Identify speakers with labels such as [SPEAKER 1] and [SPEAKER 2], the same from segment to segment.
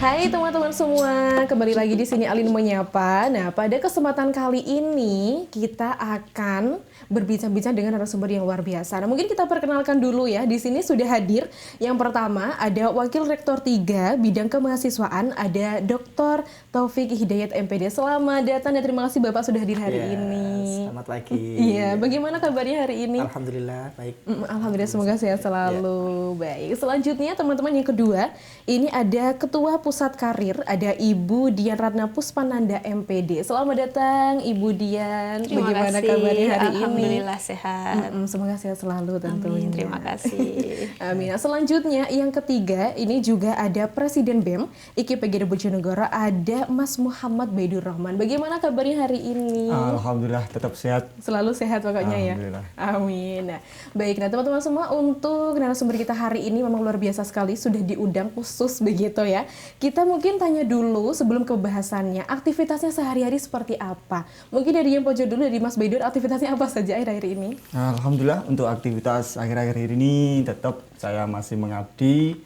[SPEAKER 1] Hai teman-teman semua, kembali lagi di sini Alin Menyapa. Nah, pada kesempatan kali ini kita akan berbincang-bincang dengan narasumber yang luar biasa. Nah, mungkin kita perkenalkan dulu ya. Di sini sudah hadir yang pertama ada Wakil Rektor 3 Bidang Kemahasiswaan, ada Dr. Taufik Hidayat MPD. Selamat datang dan terima kasih Bapak sudah hadir hari ini.
[SPEAKER 2] Selamat pagi.
[SPEAKER 1] Iya, bagaimana kabarnya hari ini?
[SPEAKER 2] Alhamdulillah baik.
[SPEAKER 1] Alhamdulillah, semoga sehat selalu. Baik, selanjutnya teman-teman yang kedua, ini ada Ketua Pusat Karir, ada Ibu Dian Ratna Puspananda MPD. Selamat datang Ibu Dian.
[SPEAKER 3] Terima
[SPEAKER 1] Bagaimana
[SPEAKER 3] kasih.
[SPEAKER 1] kabarnya hari ini?
[SPEAKER 3] Alhamdulillah sehat.
[SPEAKER 1] Semoga sehat selalu tentunya.
[SPEAKER 3] Amin, terima kasih.
[SPEAKER 1] Amin. Nah, selanjutnya yang ketiga, ini juga ada Presiden BEM IKIP PGRI Bojonegoro, ada Mas Muhammad Baidur Rahman. Bagaimana kabarnya hari ini?
[SPEAKER 2] Alhamdulillah tetap sehat.
[SPEAKER 1] Selalu sehat pokoknya ya.
[SPEAKER 2] Alhamdulillah.
[SPEAKER 1] Amin. Nah, baik, nah teman-teman semua, untuk narasumber kita hari ini memang luar biasa sekali, sudah diundang khusus begitu ya. Kita mungkin tanya dulu sebelum ke bahasannya, aktivitasnya sehari-hari seperti apa? Mungkin dari yang pojok dulu, dari Mas Baidur, aktivitasnya apa saja akhir-akhir ini?
[SPEAKER 2] Alhamdulillah untuk aktivitas akhir-akhir ini tetap saya masih mengabdi.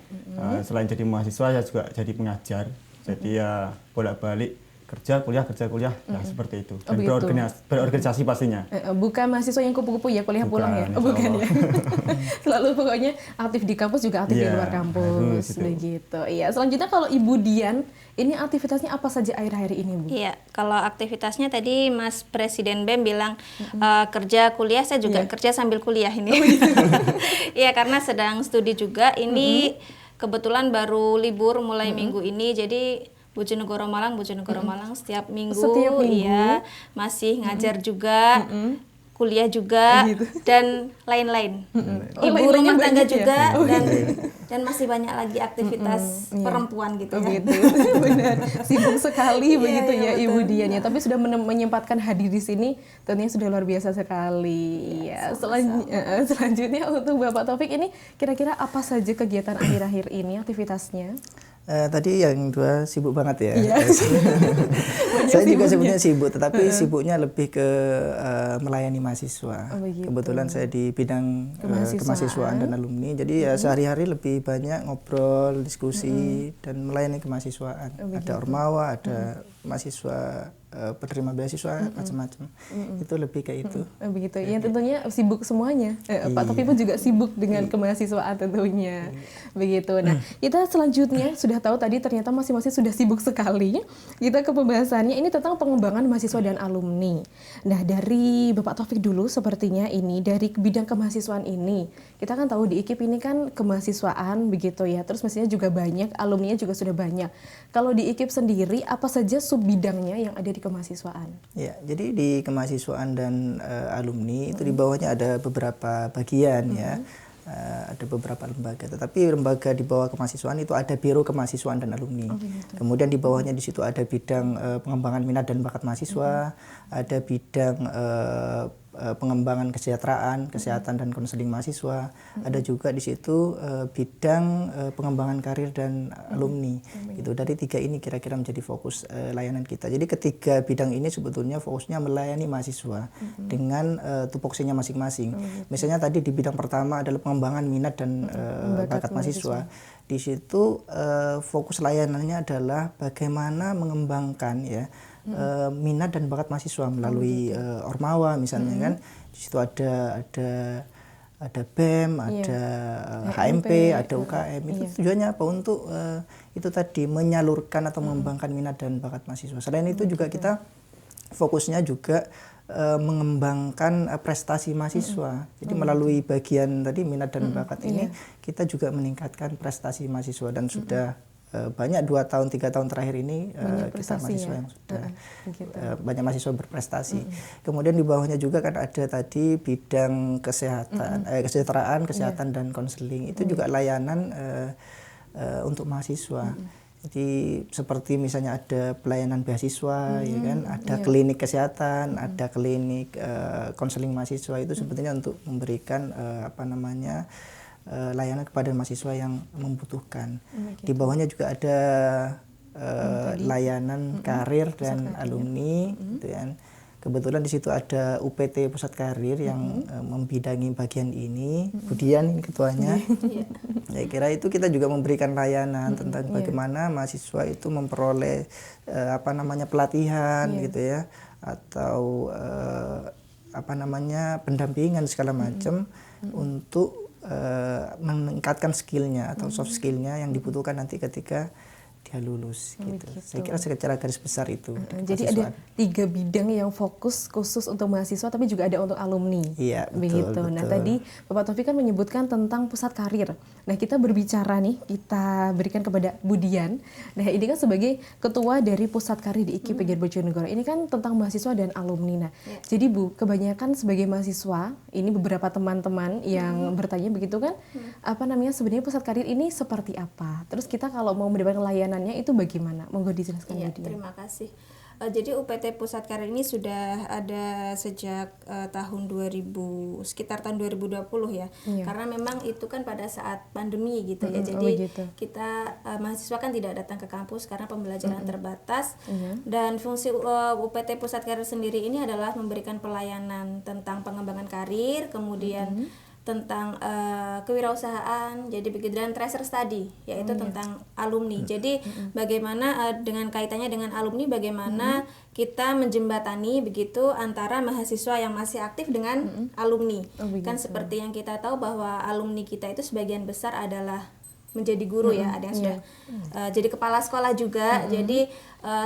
[SPEAKER 2] Selain jadi mahasiswa saya juga jadi pengajar. Jadi ya bolak-balik kerja kuliah nah seperti itu. Dan berorganisasi pastinya.
[SPEAKER 1] Bukan mahasiswa yang kupu-kupu ya, kuliah pulang ya? Bukan ya. Selalu pokoknya aktif di kampus juga aktif di luar kampus begitu. Iya, selanjutnya kalau Ibu Dian, ini aktivitasnya apa saja akhir-akhir ini, Bu?
[SPEAKER 3] Iya, kalau aktivitasnya tadi Mas Presiden BEM bilang kerja kuliah, saya juga kerja sambil kuliah ini. Iya, karena sedang studi juga. Ini kebetulan baru libur mulai minggu ini, jadi Bojonegoro Malang setiap minggu, iya masih ngajar juga, kuliah juga, dan lain-lain. Ibu rumah tangga juga, dan masih banyak lagi aktivitas perempuan gitu ya.
[SPEAKER 1] Benar, sibuk sekali begitu ya
[SPEAKER 3] betul.
[SPEAKER 1] Ibu Dian ya. Tapi sudah menyempatkan hadir di sini, tentunya sudah luar biasa sekali. Ya, selanjutnya untuk Bapak Taufik, ini kira-kira apa saja kegiatan akhir-akhir ini, aktivitasnya?
[SPEAKER 2] Tadi yang dua sibuk banget ya.
[SPEAKER 1] Iya.
[SPEAKER 2] Saya juga sebenarnya sibuk, tetapi sibuknya lebih ke melayani mahasiswa. Kebetulan saya di bidang kemahasiswaan dan alumni, jadi ya sehari-hari lebih banyak ngobrol, diskusi, dan melayani kemahasiswaan. Ada ormawa, ada mahasiswa penerima beasiswa, macam-macam. Itu lebih kayak itu.
[SPEAKER 1] Begitu. Ya tentunya sibuk semuanya. Pak Taufik pun juga sibuk dengan kemahasiswaan tentunya. Begitu. Nah, kita selanjutnya sudah tahu tadi ternyata masing-masing sudah sibuk sekali. Kita ke pembahasannya ini tentang pengembangan mahasiswa dan alumni. Nah, dari Bapak Taufik dulu sepertinya ini dari bidang kemahasiswaan ini. Kita kan tahu di IKIP ini kan kemahasiswaan begitu ya. Terus mestinya juga banyak, alumninya juga sudah banyak. Kalau di IKIP sendiri apa saja sub bidangnya yang ada di kemahasiswaan?
[SPEAKER 2] Ya, jadi di kemahasiswaan dan alumni itu di bawahnya ada beberapa bagian ya. Ada beberapa lembaga, tetapi lembaga di bawah kemahasiswaan itu ada Biro Kemahasiswaan dan Alumni. Kemudian di bawahnya di situ ada bidang pengembangan minat dan bakat mahasiswa, ada bidang pengembangan kesejahteraan, kesehatan dan konseling mahasiswa, ada juga di situ bidang pengembangan karir dan alumni. Itu dari tiga ini kira-kira menjadi fokus layanan kita. Jadi ketiga bidang ini sebetulnya fokusnya melayani mahasiswa dengan tupoksinya masing-masing. Misalnya tadi di bidang pertama adalah pengembangan minat dan bakat mahasiswa. Di situ fokus layanannya adalah bagaimana mengembangkan ya minat dan bakat mahasiswa melalui ormawa misalnya kan. Di situ ada BEM, ada HMP, ada UKM. Itu tujuannya apa? Untuk itu tadi menyalurkan atau mengembangkan minat dan bakat mahasiswa. Selain itu juga kita fokusnya juga mengembangkan prestasi mahasiswa. Jadi melalui bagian tadi minat dan bakat ini kita juga meningkatkan prestasi mahasiswa dan sudah banyak 2 tahun 3 tahun terakhir ini kita mahasiswa yang sudah banyak mahasiswa berprestasi. Kemudian di bawahnya juga kan ada tadi bidang kesehatan, kesejahteraan, kesehatan dan konseling. Itu juga layanan untuk mahasiswa. Jadi seperti misalnya ada pelayanan beasiswa, ya kan, ada klinik kesehatan, ada klinik konseling mahasiswa. Itu sebetulnya untuk memberikan layanan kepada mahasiswa yang membutuhkan. Di bawahnya juga ada layanan karir dan alumni, gitu kan. Kebetulan di situ ada UPT Pusat Karir yang membidangi bagian ini, Budian ini ketuanya. Saya kira itu kita juga memberikan layanan tentang bagaimana mahasiswa itu memperoleh pelatihan gitu ya, atau pendampingan segala macam untuk meningkatkan skillnya atau soft skillnya yang dibutuhkan nanti ketika dia lulus gitu. Saya kira secara garis besar itu.
[SPEAKER 1] Jadi ada 3 bidang yang fokus khusus untuk mahasiswa, tapi juga ada untuk alumni.
[SPEAKER 2] Iya,
[SPEAKER 1] begitu.
[SPEAKER 2] betul.
[SPEAKER 1] Nah, tadi Bapak Taufik kan menyebutkan tentang pusat karir. Nah, kita berbicara nih, kita berikan kepada Budian. Nah, ini kan sebagai ketua dari pusat karir di IKI PGRI Bojonegoro. Ini kan tentang mahasiswa dan alumni. Nah, jadi Bu, kebanyakan sebagai mahasiswa, ini beberapa teman-teman yang bertanya begitu kan, sebenarnya pusat karir ini seperti apa? Terus kita kalau mau mendapatkan layanan itu bagaimana? Monggo dijelaskan.
[SPEAKER 3] Ya, terima kasih. Jadi UPT Pusat Karir ini sudah ada sejak sekitar tahun 2020 ya. Karena memang itu kan pada saat pandemi gitu ya. Jadi kita mahasiswa kan tidak datang ke kampus karena pembelajaran terbatas. Dan fungsi UPT Pusat Karir sendiri ini adalah memberikan pelayanan tentang pengembangan karir, kemudian tentang kewirausahaan, jadi begitu, dan tracer study, yaitu tentang alumni. Jadi bagaimana dengan kaitannya dengan alumni, bagaimana kita menjembatani begitu antara mahasiswa yang masih aktif dengan alumni. Kan seperti yang kita tahu bahwa alumni kita itu sebagian besar adalah menjadi guru ya, ada yang sudah jadi kepala sekolah juga. Jadi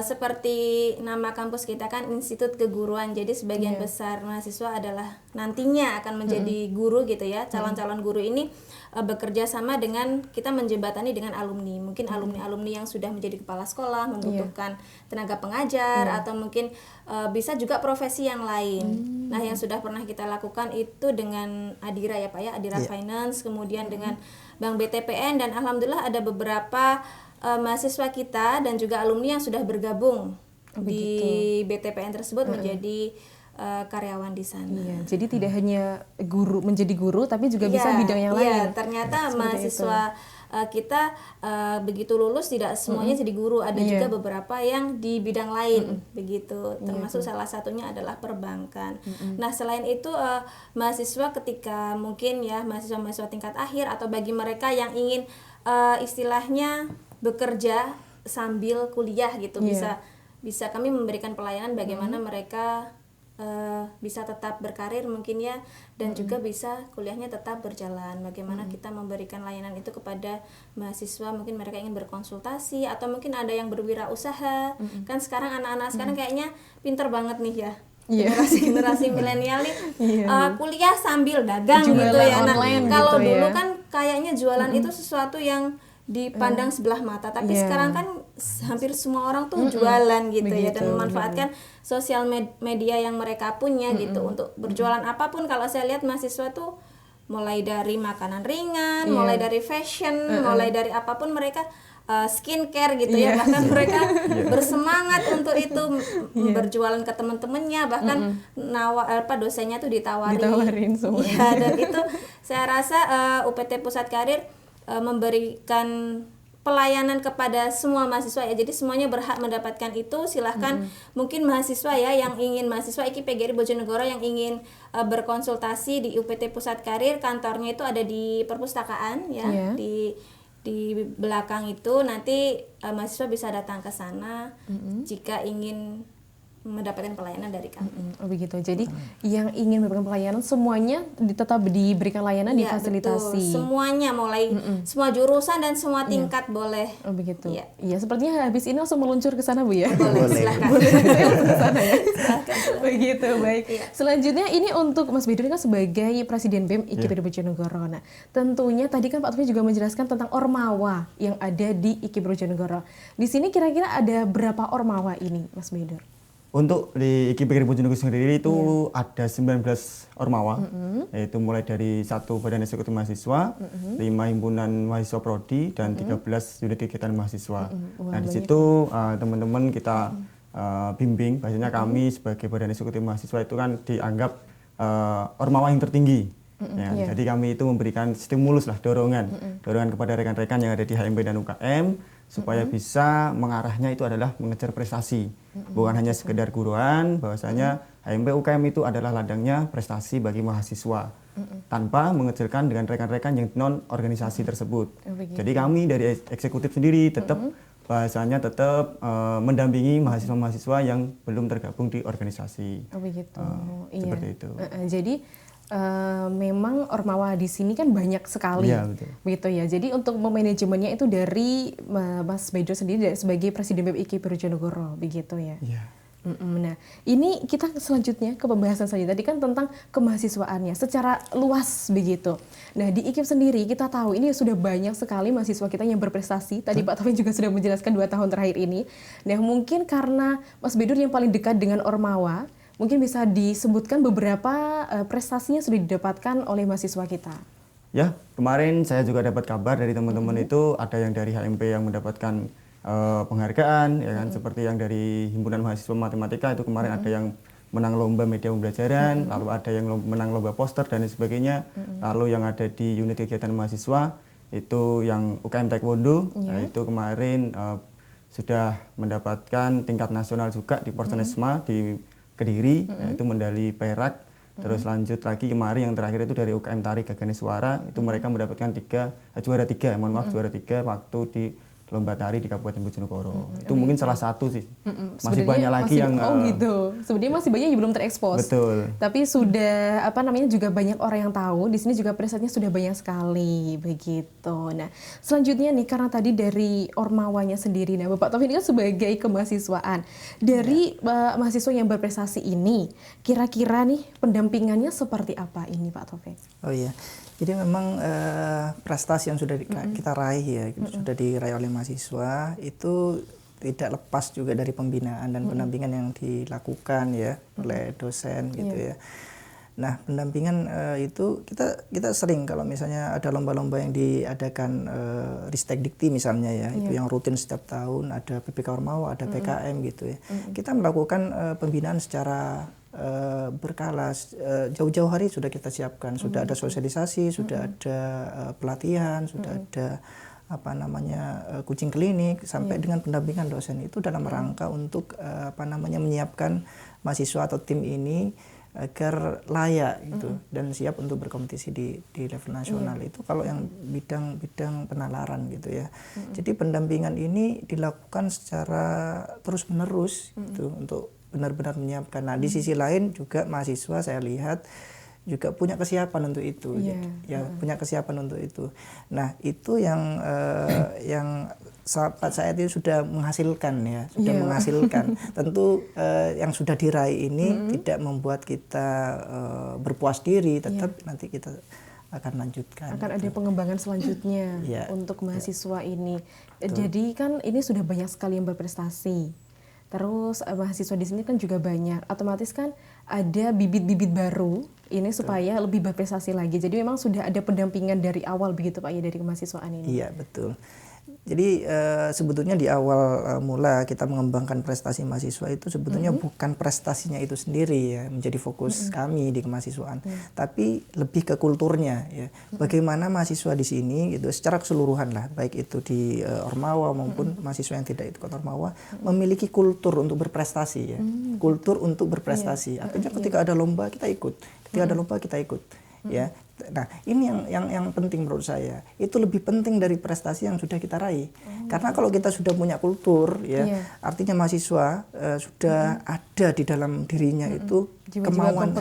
[SPEAKER 3] seperti nama kampus kita kan Institut Keguruan, jadi sebagian besar mahasiswa adalah nantinya akan menjadi guru gitu ya. Calon-calon guru ini bekerja sama dengan kita menjembatani dengan alumni. Mungkin alumni-alumni yang sudah menjadi kepala sekolah membutuhkan tenaga pengajar, atau mungkin bisa juga profesi yang lain. Nah, yang sudah pernah kita lakukan itu dengan Adira ya Pak ya, Adira Finance, kemudian dengan Bank BTPN, dan alhamdulillah ada beberapa mahasiswa kita dan juga alumni yang sudah bergabung di BTPN tersebut menjadi karyawan di sana.
[SPEAKER 1] Jadi tidak hanya menjadi guru, tapi juga bisa bidang yang lain.
[SPEAKER 3] Ternyata mahasiswa kita begitu lulus tidak semuanya jadi guru, ada juga beberapa yang di bidang lain begitu, termasuk salah satunya adalah perbankan. Nah, selain itu mahasiswa ketika mungkin ya mahasiswa tingkat akhir, atau bagi mereka yang ingin istilahnya bekerja sambil kuliah gitu, bisa kami memberikan pelayanan bagaimana mereka bisa tetap berkarir mungkin ya, dan juga bisa kuliahnya tetap berjalan. Bagaimana kita memberikan layanan itu kepada mahasiswa, mungkin mereka ingin berkonsultasi, atau mungkin ada yang berwirausaha. Kan sekarang anak-anak sekarang kayaknya pinter banget nih ya, generasi milenial nih, kuliah sambil dagang
[SPEAKER 1] jualan
[SPEAKER 3] gitu ya. Nah, kalau
[SPEAKER 1] gitu
[SPEAKER 3] dulu
[SPEAKER 1] ya.
[SPEAKER 3] kan kayaknya jualan itu sesuatu yang dipandang sebelah mata, tapi sekarang kan hampir semua orang tuh jualan gitu ya, dan memanfaatkan sosial media yang mereka punya gitu untuk berjualan apapun. Kalau saya lihat mahasiswa tuh mulai dari makanan ringan, mulai dari fashion, mulai dari apapun mereka, skincare gitu ya, bahkan mereka bersemangat untuk itu berjualan ke teman-temannya, bahkan dosennya tuh ditawarin semua. Dan itu saya rasa UPT Pusat Karir memberikan pelayanan kepada semua mahasiswa ya, jadi semuanya berhak mendapatkan itu. Silahkan mungkin mahasiswa ya yang ingin, mahasiswa IKI PGRI Bojonegoro yang ingin berkonsultasi di UPT Pusat Karir, kantornya itu ada di perpustakaan ya, di belakang itu. Nanti mahasiswa bisa datang ke sana jika ingin mendapatkan pelayanan dari kami.
[SPEAKER 1] Begitu. Jadi yang ingin mendapatkan pelayanan semuanya tetap diberikan layanan, difasilitasi.
[SPEAKER 3] Betul. Semuanya, mulai semua jurusan dan semua tingkat boleh.
[SPEAKER 1] Begitu. Iya, sepertinya habis ini langsung meluncur ke sana Bu ya.
[SPEAKER 3] Boleh. Silakan.
[SPEAKER 1] Saya langsung ke sana ya. Begitu, baik. Selanjutnya ini untuk Mas Bedur kan sebagai Presiden BEM IKI PGRI Bojonegoro. Nah, tentunya tadi kan Pak Taufik juga menjelaskan tentang ormawa yang ada di IKI Bojonegoro. Di sini kira-kira ada berapa ormawa ini, Mas Bedur?
[SPEAKER 4] Untuk di IKI PGRI Bojonegoro sendiri itu ada 19 ormawa, yaitu mulai dari 1 badan eksekutif mahasiswa, 5 himpunan mahasiswa prodi, dan 13 unit kegiatan mahasiswa. Nah, di situ teman-teman kita bimbing, bahasanya kami sebagai badan eksekutif mahasiswa itu kan dianggap ormawa yang tertinggi. Jadi kami itu memberikan stimulus lah, dorongan kepada rekan-rekan yang ada di HMP dan UKM, supaya bisa mengarahnya itu adalah mengejar prestasi, bukan hanya sekedar guruan. Bahwasanya HMP UKM itu adalah ladangnya prestasi bagi mahasiswa, tanpa mengecilkan dengan rekan-rekan yang non organisasi tersebut. Jadi kami dari eksekutif sendiri tetap bahasanya tetap mendampingi mahasiswa-mahasiswa yang belum tergabung di organisasi.
[SPEAKER 1] Oh begitu. Iya.
[SPEAKER 4] Seperti itu.
[SPEAKER 1] Jadi memang Ormawa di sini kan banyak sekali,
[SPEAKER 4] Iya, betul.
[SPEAKER 1] begitu ya. Jadi untuk memanajemennya itu dari Mas Bedro sendiri sebagai Presiden BEM IKIP Bojonegoro, begitu ya.
[SPEAKER 4] Iya.
[SPEAKER 1] Nah, ini kita selanjutnya ke pembahasan selanjutnya. Tadi kan tentang kemahasiswaannya secara luas begitu. Nah, di IKIP sendiri kita tahu ini sudah banyak sekali mahasiswa kita yang berprestasi. Tadi Pak Taufik juga sudah menjelaskan 2 tahun terakhir ini. Nah, mungkin karena Mas Bedur yang paling dekat dengan Ormawa, mungkin bisa disebutkan beberapa prestasinya sudah didapatkan oleh mahasiswa kita.
[SPEAKER 4] Ya, kemarin saya juga dapat kabar dari teman-teman itu ada yang dari HMP yang mendapatkan penghargaan, ya kan, seperti yang dari Himpunan Mahasiswa Matematika itu kemarin ada yang menang lomba media pembelajaran, lalu ada yang menang lomba poster dan lain sebagainya, lalu yang ada di unit kegiatan mahasiswa itu yang UKM Taekwondo, nah, itu kemarin sudah mendapatkan tingkat nasional juga di Porsenesma di Kediri, yaitu medali perak. Terus lanjut lagi kemarin yang terakhir itu dari UKM Tari Gaganeswara, itu mereka mendapatkan juara 3 waktu di lomba tari di Kabupaten Bojonegoro. Itu mungkin salah satu sih. Masih banyak lagi yang
[SPEAKER 1] gitu. Sebenarnya masih banyak yang belum terekspos.
[SPEAKER 4] Betul.
[SPEAKER 1] Tapi sudah juga banyak orang yang tahu. Di sini juga prestasinya sudah banyak sekali begitu. Nah, selanjutnya nih karena tadi dari Ormawanya sendiri, nah Bapak Taufik ini kan sebagai kemahasiswaan dari mahasiswa yang berprestasi ini, kira-kira nih pendampingannya seperti apa ini Pak Taufik?
[SPEAKER 2] Oh iya. Jadi memang prestasi yang sudah kita raih ya, sudah diraih oleh mahasiswa itu tidak lepas juga dari pembinaan dan pendampingan yang dilakukan ya oleh dosen gitu ya. Nah, pendampingan itu kita sering kalau misalnya ada lomba-lomba yang diadakan Ristek Dikti misalnya ya, itu yang rutin setiap tahun, ada PPK Ormawa, ada PKM gitu ya. Kita melakukan pembinaan secara berkala, jauh-jauh hari sudah kita siapkan, sudah ada sosialisasi, sudah ada pelatihan, sudah ada coaching klinik sampai dengan pendampingan dosen itu dalam rangka untuk menyiapkan mahasiswa atau tim ini agar layak gitu dan siap untuk berkompetisi di level nasional. Itu kalau yang bidang penalaran gitu ya. Jadi pendampingan ini dilakukan secara terus-menerus gitu untuk benar-benar menyiapkan. Nah, di sisi lain juga mahasiswa saya lihat juga punya kesiapan untuk itu, punya kesiapan untuk itu. Nah, itu yang saat saya itu sudah menghasilkan ya, menghasilkan. Tentu yang sudah diraih ini tidak membuat kita berpuas diri, tetap nanti kita akan lanjutkan.
[SPEAKER 1] Akan ada pengembangan selanjutnya untuk mahasiswa ini. Jadi kan ini sudah banyak sekali yang berprestasi. Terus mahasiswa di sini kan juga banyak, otomatis kan ada bibit-bibit baru ini supaya lebih berprestasi lagi. Jadi memang sudah ada pendampingan dari awal begitu Pak ya dari kemahasiswaan ini.
[SPEAKER 2] Iya betul. Jadi sebetulnya di awal mula kita mengembangkan prestasi mahasiswa itu sebetulnya bukan prestasinya itu sendiri ya menjadi fokus kami di kemahasiswaan, tapi lebih ke kulturnya ya. Bagaimana mahasiswa di sini gitu secara keseluruhan lah, baik itu di Ormawa maupun mahasiswa yang tidak ikut Ormawa memiliki kultur untuk berprestasi ya. Kultur untuk berprestasi. Artinya ketika ada lomba kita ikut, ketika ada lomba kita ikut ya. Nah, ini yang penting menurut saya. Itu lebih penting dari prestasi yang sudah kita raih. Karena kalau kita sudah punya kultur ya, artinya mahasiswa sudah ada di dalam dirinya itu kemauan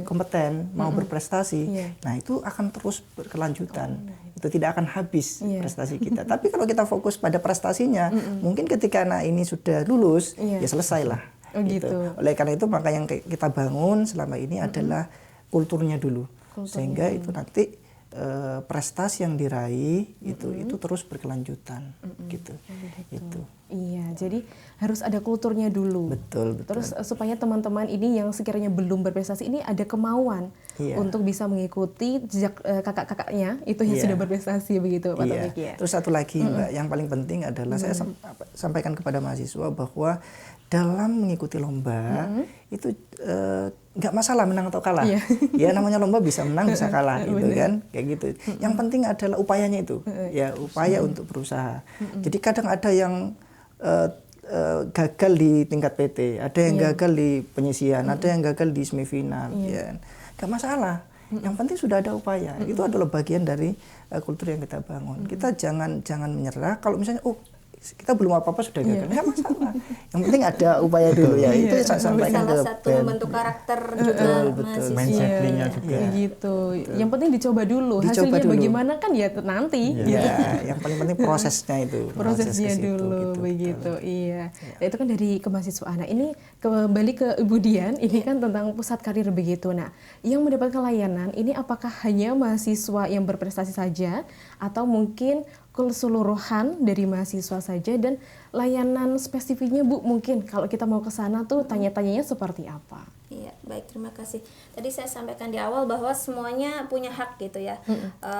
[SPEAKER 2] kompeten, mau berprestasi. Nah, itu akan terus berkelanjutan. Itu tidak akan habis prestasi kita. Tapi kalau kita fokus pada prestasinya, mungkin ketika anak ini sudah lulus, ya selesailah. Gitu. Oleh karena itu maka yang kita bangun selama ini adalah kulturnya dulu. Sehingga itu nanti prestasi yang diraih itu terus berkelanjutan gitu. Itu.
[SPEAKER 1] Iya, jadi harus ada kulturnya dulu.
[SPEAKER 2] Betul.
[SPEAKER 1] Terus supaya teman-teman ini yang sekiranya belum berprestasi ini ada kemauan untuk bisa mengikuti jejak kakak-kakaknya itu yang sudah berprestasi begitu Pak Taufik ya.
[SPEAKER 2] Terus satu lagi Mbak, yang paling penting adalah saya sampaikan kepada mahasiswa bahwa dalam mengikuti lomba itu nggak masalah menang atau kalah.
[SPEAKER 1] Iya.
[SPEAKER 2] Ya namanya lomba bisa menang bisa kalah gitu kan, kayak gitu. Yang penting adalah upayanya itu, ya upaya untuk berusaha. Jadi kadang ada yang gagal di tingkat PT, ada yang gagal di penyisian, ada yang gagal di semifinal, ya nggak masalah. Yang penting sudah ada upaya. Itu adalah bagian dari kultur yang kita bangun. Kita jangan menyerah. Kalau misalnya kita belum apa-apa sudah gagal, nggak masalah. Yang penting ada upaya dulu ya. Itu saya sampaikan ke
[SPEAKER 3] salah satu membentuk karakter juga mahasiswa.
[SPEAKER 4] Mindset-nya juga.
[SPEAKER 1] Gitu. Yang penting dicoba dulu.
[SPEAKER 2] Dicoba
[SPEAKER 1] Hasilnya
[SPEAKER 2] dulu.
[SPEAKER 1] bagaimana kan ya nanti.
[SPEAKER 2] Ya, yang paling penting prosesnya itu.
[SPEAKER 1] Prosesnya
[SPEAKER 2] proses ke situ,
[SPEAKER 1] dulu
[SPEAKER 2] gitu.
[SPEAKER 1] begitu. Iya. Nah, itu kan dari kemahasiswaan. Nah, ini kembali ke Ibu Dian, ini kan tentang pusat karir begitu. Nah, yang mendapatkan layanan ini apakah hanya mahasiswa yang berprestasi saja atau mungkin keseluruhan dari mahasiswa saja, dan layanan spesifiknya Bu, mungkin kalau kita mau ke sana tuh tanya-tanyanya seperti apa?
[SPEAKER 3] Iya, baik, terima kasih. Tadi saya sampaikan di awal bahwa semuanya punya hak gitu ya,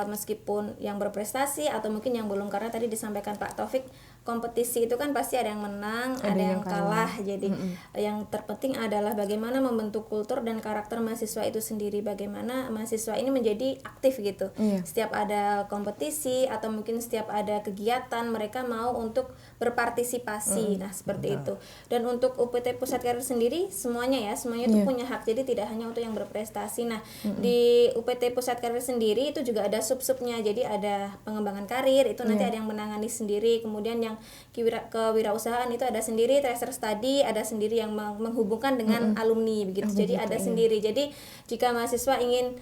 [SPEAKER 3] meskipun yang berprestasi atau mungkin yang belum, karena tadi disampaikan Pak Taufik, kompetisi itu kan pasti ada yang menang, ada yang kalah. Jadi yang terpenting adalah bagaimana membentuk kultur dan karakter mahasiswa itu sendiri, bagaimana mahasiswa ini menjadi aktif gitu. Setiap ada kompetisi atau mungkin setiap ada kegiatan mereka mau untuk berpartisipasi. Nah, seperti itu. Dan untuk UPT Pusat Karir sendiri semuanya itu punya hak. Jadi tidak hanya untuk yang berprestasi. Nah, di UPT Pusat Karir sendiri itu juga ada sub-subnya. Jadi ada pengembangan karir, itu nanti ada yang menangani sendiri. Kemudian yang kewirausahaan itu ada sendiri, tracer study ada sendiri yang menghubungkan dengan alumni begitu. Jadi ada sendiri. Jadi jika mahasiswa ingin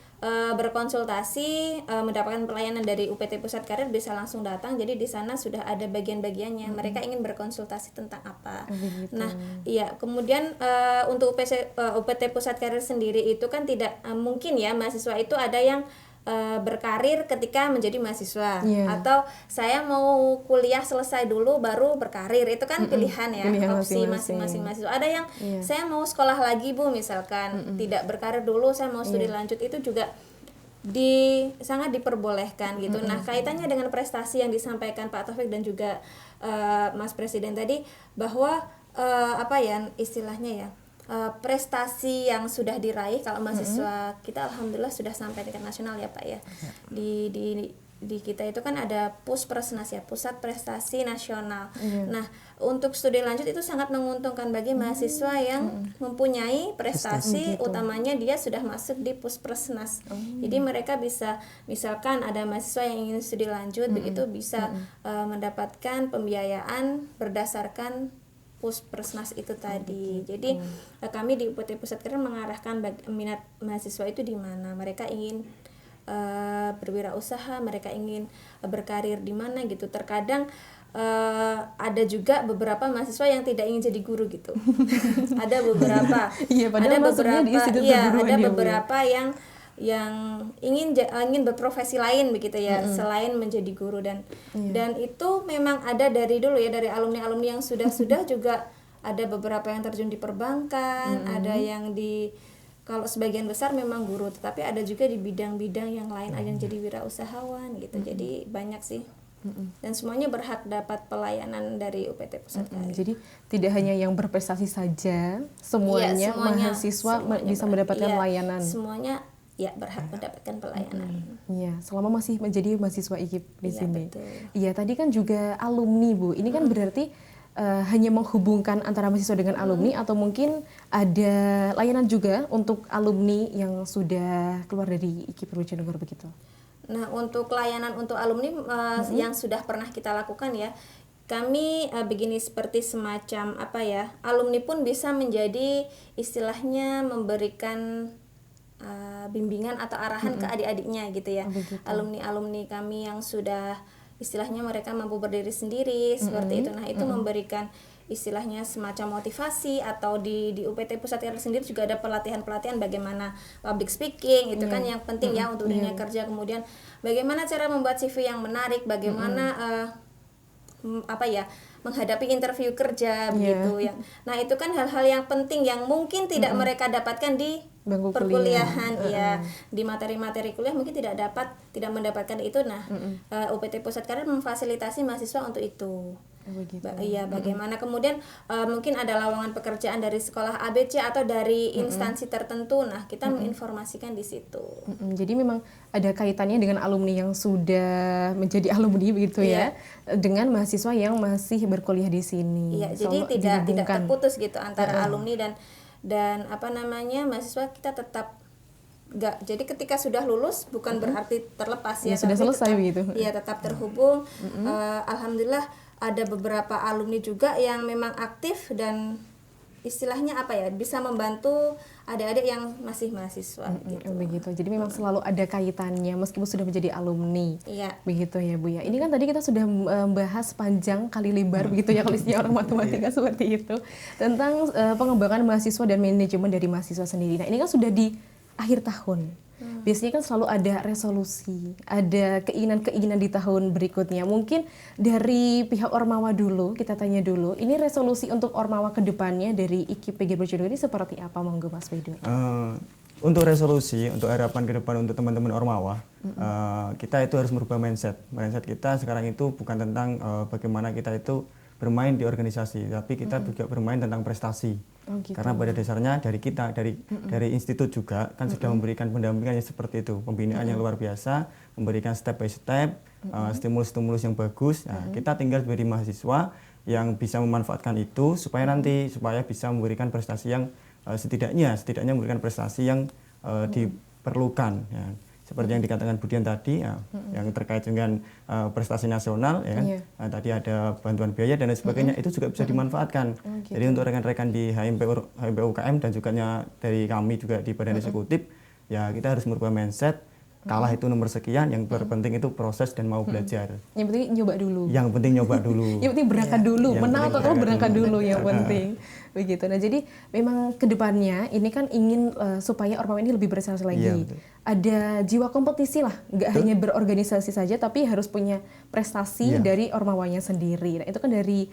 [SPEAKER 3] berkonsultasi, mendapatkan pelayanan dari UPT Pusat Karir bisa langsung datang. Jadi di sana sudah ada bagian-bagiannya. Mereka ingin berkonsultasi tentang apa. Nah, iya. Kemudian untuk UPT Pusat Karir sendiri itu kan tidak mungkin ya mahasiswa itu ada yang berkarir ketika menjadi mahasiswa, atau saya mau kuliah selesai dulu baru berkarir, itu kan pilihan ya, opsi masing-masing mahasiswa. Ada yang saya mau sekolah lagi Bu, misalkan tidak berkarir dulu, saya mau studi lanjut, itu juga sangat diperbolehkan gitu. Nah, kaitannya dengan prestasi yang disampaikan Pak Taufik dan juga Mas Presiden tadi, bahwa istilahnya ya, prestasi yang sudah diraih kalau mahasiswa kita alhamdulillah sudah sampai tingkat nasional ya Pak ya. Di kita itu kan ada Puspresnas ya, Pusat Prestasi Nasional. Nah, untuk studi lanjut itu sangat menguntungkan bagi mahasiswa yang mempunyai prestasi, utamanya dia sudah masuk di Puspresnas. Jadi mereka bisa, misalkan ada mahasiswa yang ingin studi lanjut begitu, bisa mendapatkan pembiayaan berdasarkan Puspresnas itu tadi. Jadi kami di UPT Pusat Karir mengarahkan minat mahasiswa itu di mana. Mereka ingin berwirausaha, mereka ingin berkarir di mana gitu. Terkadang ada juga beberapa mahasiswa yang tidak ingin jadi guru gitu. Ada beberapa. Ada beberapa yang ingin berprofesi lain begitu ya, selain menjadi guru, dan itu memang ada dari dulu ya, dari alumni yang sudah juga ada beberapa yang terjun di perbankan, ada yang kalau sebagian besar memang guru, tetapi ada juga di bidang-bidang yang lain, ada yang jadi wirausahawan gitu. Jadi banyak sih. Dan semuanya berhak dapat pelayanan dari UPT Pusat Karir.
[SPEAKER 1] Jadi tidak hanya yang berprestasi saja, semuanya mahasiswa bisa mendapatkan layanan.
[SPEAKER 3] Semuanya ya berhak mendapatkan pelayanan.
[SPEAKER 1] Iya, selama masih menjadi mahasiswa IKIP di sini.
[SPEAKER 3] Betul.
[SPEAKER 1] Iya, tadi kan juga alumni Bu. Ini kan berarti hanya menghubungkan antara mahasiswa dengan alumni, atau mungkin ada layanan juga untuk alumni yang sudah keluar dari IKIP Purworejo begitu.
[SPEAKER 3] Nah, untuk layanan untuk alumni yang sudah pernah kita lakukan ya, kami begini, seperti semacam alumni pun bisa menjadi istilahnya memberikan bimbingan atau arahan ke adik-adiknya gitu ya. Alumni kami yang sudah istilahnya mereka mampu berdiri sendiri seperti itu. Nah, itu memberikan istilahnya semacam motivasi, atau di UPT Pusat Karir sendiri juga ada pelatihan-pelatihan bagaimana public speaking, itu kan yang penting ya untuk dunia kerja. Kemudian bagaimana cara membuat CV yang menarik, bagaimana menghadapi interview kerja begitu ya. Nah, itu kan hal-hal yang penting yang mungkin tidak mereka dapatkan di
[SPEAKER 1] bangku
[SPEAKER 3] perkuliahan ya. Di materi-materi kuliah mungkin tidak mendapatkan itu. Nah, UPT Pusat Karir memfasilitasi mahasiswa untuk itu.
[SPEAKER 1] Begitu.
[SPEAKER 3] Iya, bagaimana kemudian mungkin ada lowongan pekerjaan dari sekolah ABC atau dari instansi tertentu. Nah, kita menginformasikan di situ.
[SPEAKER 1] Jadi memang ada kaitannya dengan alumni yang sudah menjadi alumni begitu ya, dengan mahasiswa yang masih berkuliah di sini.
[SPEAKER 3] Iya, jadi tidak terputus gitu antara alumni dan apa namanya mahasiswa, kita tetap enggak. Jadi ketika sudah lulus bukan berarti terlepas ya,
[SPEAKER 1] sudah
[SPEAKER 3] tapi
[SPEAKER 1] selesai
[SPEAKER 3] tetap,
[SPEAKER 1] begitu.
[SPEAKER 3] Iya, tetap terhubung. Alhamdulillah ada beberapa alumni juga yang memang aktif dan istilahnya apa ya, bisa membantu adik-adik yang masih mahasiswa gitu.
[SPEAKER 1] Begitu. Jadi memang selalu ada kaitannya meskipun sudah menjadi alumni.
[SPEAKER 3] Iya.
[SPEAKER 1] Begitu ya Bu ya. Ini kan tadi kita sudah membahas panjang kali lebar begitu ya kalau istilah orang matematika seperti itu, tentang pengembangan mahasiswa dan manajemen dari mahasiswa sendiri. Nah, ini kan sudah di akhir tahun. Biasanya kan selalu ada resolusi, ada keinginan-keinginan di tahun berikutnya. Mungkin dari pihak Ormawa dulu, kita tanya dulu, ini resolusi untuk Ormawa ke depannya dari IKIP PGRI Bojonegoro ini seperti apa, monggo Mas Baidur?
[SPEAKER 4] Untuk resolusi, untuk harapan ke depan untuk teman-teman Ormawa, kita itu harus merubah mindset. Mindset kita sekarang itu bukan tentang bagaimana kita itu bermain di organisasi, tapi kita juga bermain tentang prestasi.
[SPEAKER 1] Gitu.
[SPEAKER 4] Karena pada dasarnya dari kita, dari institut juga kan sudah memberikan pendampingan yang seperti itu, pembinaan yang luar biasa, memberikan step by step, stimulus-stimulus yang bagus. Nah, kita tinggal sebagai mahasiswa yang bisa memanfaatkan itu supaya bisa memberikan prestasi yang setidaknya memberikan prestasi yang diperlukan. Ya. Seperti yang dikatakan Budian tadi, ya, yang terkait dengan prestasi nasional, ya kan? Tadi ada bantuan biaya dan lain sebagainya, itu juga bisa dimanfaatkan.
[SPEAKER 1] Gitu.
[SPEAKER 4] Jadi untuk rekan-rekan di HMP UKM dan juga dari kami juga di Badan Eksekutif, ya kita harus merubah mindset. Kalah itu nomor sekian, yang terpenting itu proses dan mau belajar.
[SPEAKER 1] Yang penting nyoba dulu.
[SPEAKER 4] Yang penting nyoba dulu.
[SPEAKER 1] Yang penting berangkat dulu,
[SPEAKER 4] Yang
[SPEAKER 1] menang
[SPEAKER 4] penting
[SPEAKER 1] atau kalah berangkat dulu yang
[SPEAKER 4] Heeh.
[SPEAKER 1] penting. Begitu. Nah, jadi memang kedepannya ini kan ingin supaya Ormawa ini lebih berprestasi lagi.
[SPEAKER 4] Iya, betul.
[SPEAKER 1] Ada jiwa kompetisi lah, nggak hanya berorganisasi saja, tapi harus punya prestasi
[SPEAKER 4] Iya.
[SPEAKER 1] dari Ormawanya sendiri. Nah, itu kan dari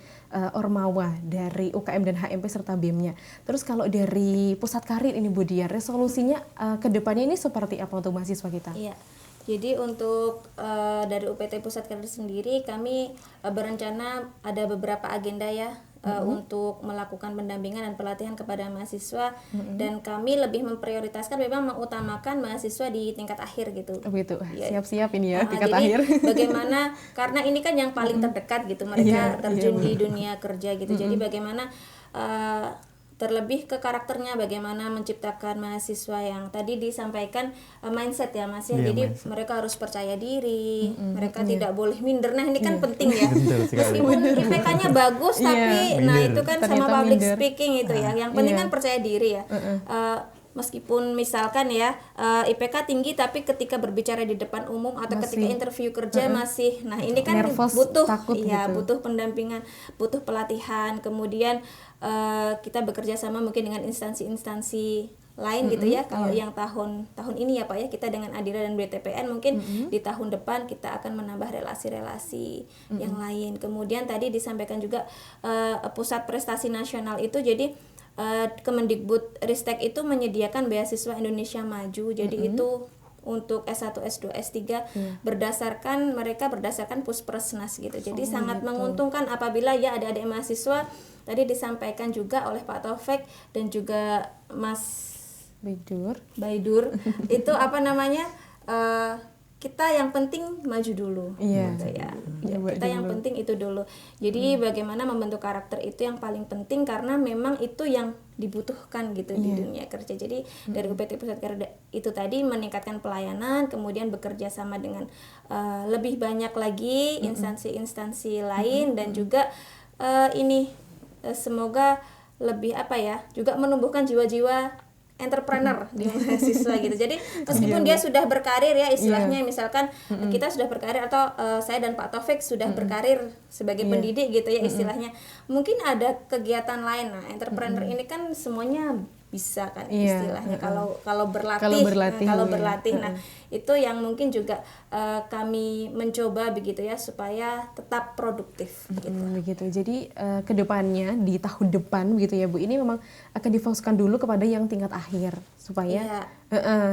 [SPEAKER 1] Ormawa, dari UKM dan HMP serta BEM-nya. Terus kalau dari Pusat Karir ini Bu Dian, resolusinya kedepannya ini seperti apa untuk mahasiswa kita?
[SPEAKER 3] Iya. Jadi untuk dari UPT Pusat Karir sendiri kami berencana ada beberapa agenda ya untuk melakukan pendampingan dan pelatihan kepada mahasiswa, dan kami lebih memprioritaskan memang mengutamakan mahasiswa di tingkat akhir gitu.
[SPEAKER 1] Begitu.
[SPEAKER 3] Ya.
[SPEAKER 1] Siap-siap ini ya tingkat
[SPEAKER 3] Jadi
[SPEAKER 1] akhir.
[SPEAKER 3] bagaimana, karena ini kan yang paling terdekat gitu, mereka terjun di dunia kerja gitu. Jadi bagaimana terlebih ke karakternya, bagaimana menciptakan mahasiswa yang tadi disampaikan mindset ya Mas ya.
[SPEAKER 4] Iya,
[SPEAKER 3] Jadi
[SPEAKER 4] mindset.
[SPEAKER 3] mereka harus percaya diri, mereka tidak boleh minder. Nah, ini kan penting ya.
[SPEAKER 4] Betul sekali.
[SPEAKER 3] Meskipun IPK-nya bagus tapi nah
[SPEAKER 4] Minder.
[SPEAKER 3] itu kan sama
[SPEAKER 1] Ternyata
[SPEAKER 3] public
[SPEAKER 1] minder.
[SPEAKER 3] speaking itu ya. Yang penting
[SPEAKER 1] Iya.
[SPEAKER 3] kan percaya diri ya. Meskipun misalkan ya IPK tinggi tapi ketika berbicara di depan umum atau ketika
[SPEAKER 1] Masih.
[SPEAKER 3] interview kerja masih, nah ini kan
[SPEAKER 1] Nervous,
[SPEAKER 3] butuh
[SPEAKER 1] takut
[SPEAKER 3] ya
[SPEAKER 1] gitu.
[SPEAKER 3] butuh pendampingan, butuh pelatihan, kemudian kita bekerja sama mungkin dengan instansi-instansi lain gitu ya. Kalau yang tahun ini ya Pak ya, kita dengan Adira dan BTPN mungkin di tahun depan kita akan menambah relasi-relasi yang lain. Kemudian tadi disampaikan juga pusat prestasi nasional itu, jadi Kemendikbud Ristek itu menyediakan beasiswa Indonesia Maju. Jadi itu untuk S1, S2, S3 mereka berdasarkan Puspresnas gitu. Jadi sangat menguntungkan apabila ya adik-adik mahasiswa tadi disampaikan juga oleh Pak Taufik dan juga Mas Baidur itu apa namanya, kita yang penting maju dulu gitu ya. Kita yang penting itu dulu. Jadi bagaimana membentuk karakter itu yang paling penting, karena memang itu yang dibutuhkan gitu di dunia kerja. Jadi dari UPT Pusat Karir itu tadi meningkatkan pelayanan, kemudian bekerja sama dengan lebih banyak lagi instansi-instansi lain, dan juga semoga lebih apa ya, juga menumbuhkan jiwa-jiwa entrepreneur di mahasiswa gitu. Jadi meskipun dia sudah berkarir ya istilahnya, misalkan kita sudah berkarir atau saya dan Pak Taufik sudah berkarir sebagai pendidik gitu ya istilahnya, mungkin ada kegiatan lain. Nah, entrepreneur ini kan semuanya bisa kan istilahnya kalau berlatih. Nah, itu yang mungkin juga kami mencoba begitu ya, supaya tetap produktif gitu.
[SPEAKER 1] Begitu. Jadi kedepannya di tahun depan begitu ya Bu, ini memang akan difokuskan dulu kepada yang tingkat akhir supaya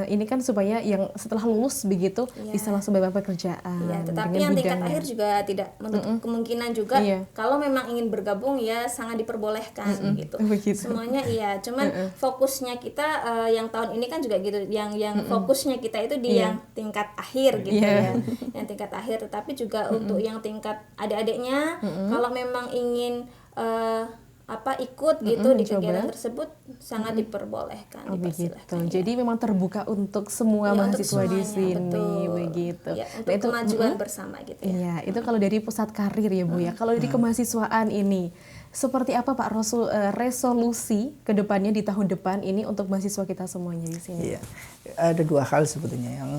[SPEAKER 1] ini kan supaya yang setelah lulus begitu bisa langsung dapat pekerjaan.
[SPEAKER 3] Iya, tetapi
[SPEAKER 1] dengan
[SPEAKER 3] yang tingkat
[SPEAKER 1] bidangnya.
[SPEAKER 3] akhir juga tidak menutup kemungkinan juga kalau memang ingin bergabung ya sangat diperbolehkan gitu.
[SPEAKER 1] Begitu.
[SPEAKER 3] Semuanya iya, cuman fokusnya kita yang tahun ini kan juga gitu, yang fokusnya kita itu di yang tingkat akhir gitu ya, yang tingkat akhir. Tetapi juga untuk yang tingkat adik-adiknya, kalau memang ingin ikut gitu di kegiatan tersebut sangat diperbolehkan, dipersilahkan.
[SPEAKER 1] Jadi memang terbuka untuk semua mahasiswa di sini, begitu.
[SPEAKER 3] Ya, untuk itu kemajuan bersama gitu ya.
[SPEAKER 1] Iya, itu kalau dari pusat karir ya Bu ya. Kalau dari kemahasiswaan ini, seperti apa Pak resolusi ke depannya di tahun depan ini untuk mahasiswa kita semuanya di sini?
[SPEAKER 2] Iya, ada dua hal sebetulnya. Yang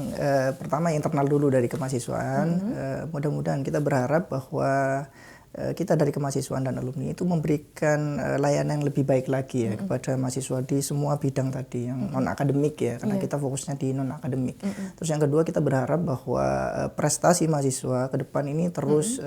[SPEAKER 2] pertama internal dulu dari kemahasiswaan. Mudah-mudahan kita berharap bahwa kita dari kemahasiswaan dan alumni itu memberikan layanan yang lebih baik lagi ya kepada mahasiswa di semua bidang tadi yang non akademik ya, karena kita fokusnya di non akademik. Terus yang kedua kita berharap bahwa prestasi mahasiswa ke depan ini terus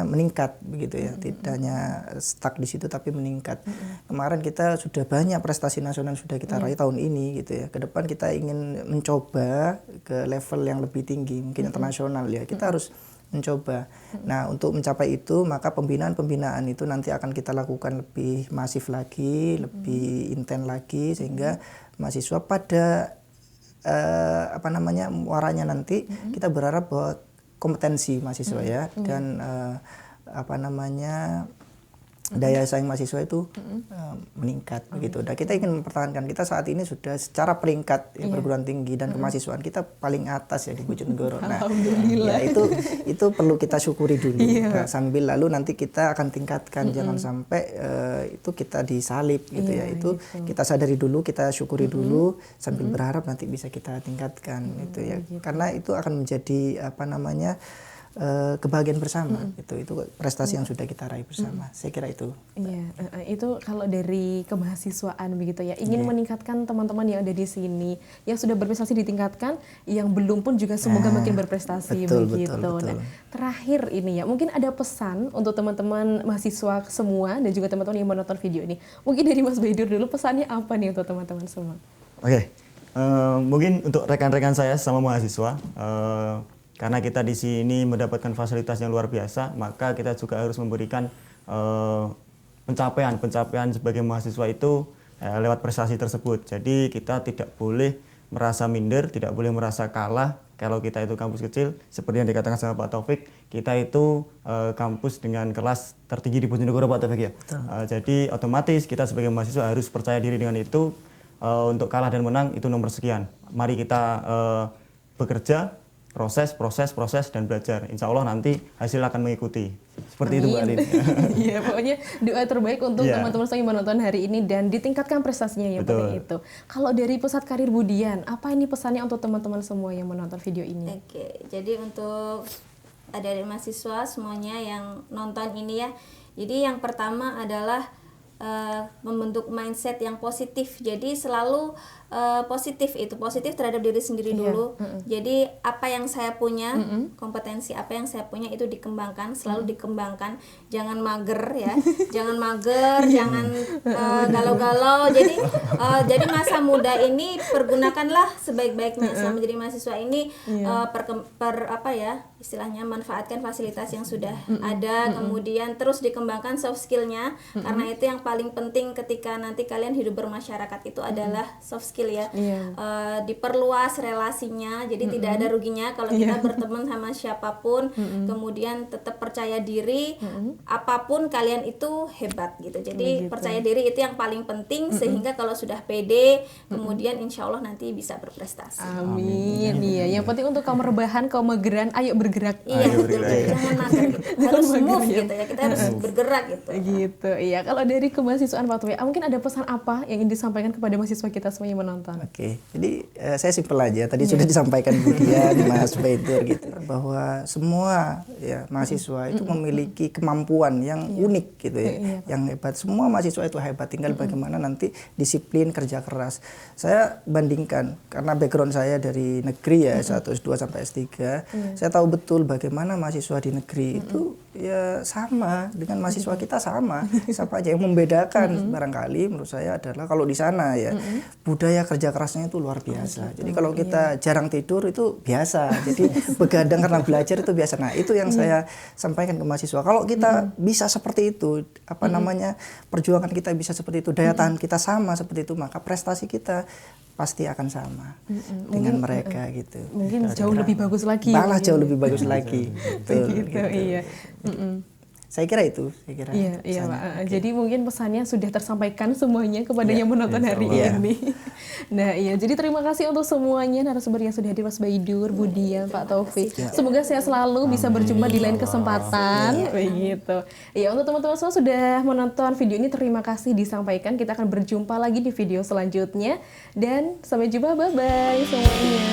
[SPEAKER 2] meningkat begitu ya, tidak hanya stuck di situ tapi meningkat. Kemarin kita sudah banyak prestasi nasional sudah kita raih tahun ini gitu ya. Ke depan kita ingin mencoba ke level yang lebih tinggi, mungkin internasional ya. Kita harus mencoba. Nah, untuk mencapai itu maka pembinaan itu nanti akan kita lakukan lebih masif lagi, lebih intens lagi sehingga mahasiswa pada muaranya nanti kita berharap bahwa kompetensi mahasiswa ya dan daya saing mahasiswa itu meningkat begitu. Dan kita ingin mempertahankan, kita saat ini sudah secara peringkat perguruan tinggi dan kemahasiswaan kita paling atas ya di Bojonegoro. Nah, ya itu perlu kita syukuri dulu. Nah, sambil lalu nanti kita akan tingkatkan, jangan sampai itu kita disalib gitu ya. Itu kita sadari dulu, kita syukuri dulu sambil berharap nanti bisa kita tingkatkan gitu ya. Karena itu akan menjadi kebahagiaan bersama. Itu prestasi yang sudah kita raih bersama. Saya kira itu.
[SPEAKER 1] Iya, itu kalau dari kemahasiswaan begitu ya, ingin meningkatkan teman-teman yang ada di sini, yang sudah berprestasi ditingkatkan, yang belum pun juga semoga makin berprestasi begitu.
[SPEAKER 2] Betul.
[SPEAKER 1] Nah, terakhir ini ya, mungkin ada pesan untuk teman-teman mahasiswa semua dan juga teman-teman yang menonton video ini. Mungkin dari Mas Baidur dulu, pesannya apa nih untuk teman-teman semua?
[SPEAKER 4] Oke. Mungkin untuk rekan-rekan saya sama mahasiswa, karena kita di sini mendapatkan fasilitas yang luar biasa, maka kita juga harus memberikan pencapaian sebagai mahasiswa itu lewat prestasi tersebut. Jadi kita tidak boleh merasa minder, tidak boleh merasa kalah. Kalau kita itu kampus kecil, seperti yang dikatakan sama Pak Taufik, kita itu kampus dengan kelas tertinggi di Bojonegoro, Pak Taufik ya. Jadi otomatis kita sebagai mahasiswa harus percaya diri dengan itu. Untuk kalah dan menang itu nomor sekian. Mari kita bekerja, proses dan belajar. Insya Allah nanti hasil akan mengikuti. Seperti itu Mbak Alin.
[SPEAKER 1] Iya, pokoknya doa terbaik untuk teman-teman yang menonton hari ini dan ditingkatkan prestasinya ya Pak itu. Kalau dari Pusat Karir Budian, apa ini pesannya untuk teman-teman semua yang menonton video ini?
[SPEAKER 3] Oke, jadi untuk adik-adik mahasiswa semuanya yang nonton ini ya. Jadi yang pertama adalah membentuk mindset yang positif. Jadi selalu positif terhadap diri sendiri dulu. Jadi apa yang saya punya, kompetensi apa yang saya punya itu dikembangkan, selalu dikembangkan. Jangan mager ya, jangan mager, jangan galau-galau. Jadi masa muda ini pergunakanlah sebaik-baiknya. Selama jadi mahasiswa ini istilahnya manfaatkan fasilitas yang sudah ada, kemudian terus dikembangkan soft skillnya, karena itu yang paling penting ketika nanti kalian hidup bermasyarakat itu adalah soft skill ya. Diperluas relasinya, jadi tidak ada ruginya kalau kita berteman sama siapapun, kemudian tetap percaya diri, apapun kalian itu hebat gitu. Jadi percaya diri itu yang paling penting, sehingga kalau sudah pede, kemudian insya Allah nanti bisa berprestasi.
[SPEAKER 1] Amin. Iya, yang penting untuk kaum rebahan, kaum mageran, ayo bergerak.
[SPEAKER 3] Iya, betul. Jangan mager gitu. Harus move gitu ya. Kita harus bergerak gitu.
[SPEAKER 1] Gitu. Iya, kalau dari kemahasiswaan Pak Tuwe, mungkin ada pesan apa yang ingin disampaikan kepada mahasiswa kita semua yang menonton?
[SPEAKER 2] Oke, jadi saya simpel aja. Tadi sudah disampaikan Budian, Mas Baidur gitu, bahwa semua ya mahasiswa itu memiliki kemampuan yang unik gitu ya, yang hebat. Semua mahasiswa itu hebat, tinggal bagaimana nanti disiplin, kerja keras. Saya bandingkan karena background saya dari negeri ya, S1, S2 sampai S3. Saya tahu betul betul bagaimana mahasiswa di negeri itu ya sama dengan mahasiswa kita sama aja. Yang membedakan barangkali menurut saya adalah kalau di sana ya budaya kerja kerasnya itu luar biasa. Jadi kalau kita jarang tidur itu biasa. Jadi begadang karena belajar itu biasa. Nah, itu yang saya sampaikan ke mahasiswa. Kalau kita bisa seperti itu, apa namanya, perjuangan kita bisa seperti itu, daya tahan kita sama seperti itu, maka prestasi kita pasti akan sama dengan mereka gitu.
[SPEAKER 1] Mungkin jauh lebih bagus lagi.
[SPEAKER 2] Malah jauh lebih bagus lagi. Betul,
[SPEAKER 1] gitu, iya.
[SPEAKER 2] Saya kira itu.
[SPEAKER 1] Iya, Pak. Jadi mungkin pesannya sudah tersampaikan semuanya kepada yang menonton hari ini. Nah, iya. Jadi terima kasih untuk semuanya narasumber yang sudah hadir, Mas Baidur, Bu Dian, Pak Taufik. Semoga saya selalu bisa berjumpa di lain kesempatan. Begitu. Iya, untuk teman-teman semua sudah menonton video ini, terima kasih disampaikan. Kita akan berjumpa lagi di video selanjutnya. Dan sampai jumpa, bye-bye semuanya.